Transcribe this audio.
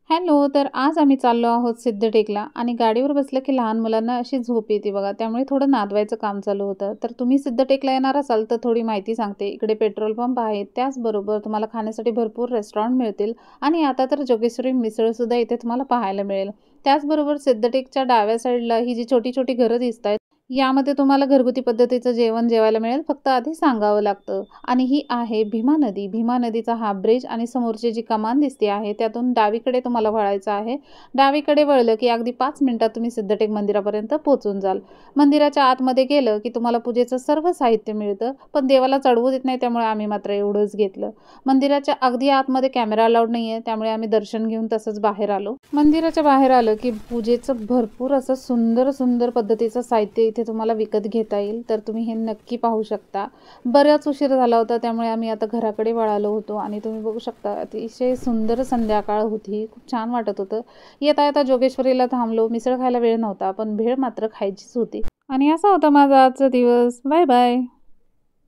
Hello. तर आज आम्ही चाललो आहोत सिद्धटेकला आणि गाडीवर बसलं की लहान मुलांना अशी झोप येते बघा. त्यामुळे थोडं नादवायचं काम चालू होतं. तर तुम्ही सिद्धटेकला येणार असाल तर थोडी माहिती सांगते. इकडे पेट्रोल पंप आहेत. त्याचबरोबर तुम्हाला खाण्यासाठी भरपूर रेस्टॉरंट मिळतील आणि आता तर जोगेश्वरी मिसळसुद्धा इथे तुम्हाला पाहायला मिळेल. त्याचबरोबर सिद्धटेकच्या डाव्या साईडला ही जी छोटी-छोटी घरं दिसतायत, यामध्ये तुम्हाला घरगुती पद्धतीचं जेवण जेवायला मिळेल. फक्त आधी सांगावं लागतं. आणि ही आहे भीमा नदी. भीमा नदीचा हा ब्रिज आणि समोरची जी कमान दिसते आहे, त्यातून डावीकडे तुम्हाला वळायचं आहे. डावीकडे वळलं की अगदी 5 मिनिटात तुम्ही सिद्धटेक मंदिरापर्यंत पोहोचून जाल. मंदिराच्या आतमध्ये गेलं की तुम्हाला पूजेचं सर्व साहित्य मिळतं. पण देवाला चढवू देत नाही, त्यामुळे आम्ही मात्र एवढंच घेतलं. मंदिराच्या अगदी आतमध्ये कॅमेरा अलाउड नाहीये, त्यामुळे आम्ही दर्शन घेऊन तसंच बाहेर आलो. मंदिराच्या बाहेर आलं की पूजेचं भरपूर असं सुंदर पद्धतीचं साहित्य इथे तुम्हाला विकत घेता येईल. तर तुम्ही हे नक्की पाहू शकता. बराच उशीर झाला होता, त्यामुळे आम्ही आता घराकडे वळालो होतो आणि तुम्ही बघू शकता अतिशय सुंदर संध्याकाळ होती. खूप छान वाटत होतं. येता-येता जोगेश्वरीला थांबलो. मिसळ खायला वेळ नव्हता, पण भेळ मात्र खायचीच होती. आणि असा होता माझा आजचा दिवस. Bye bye.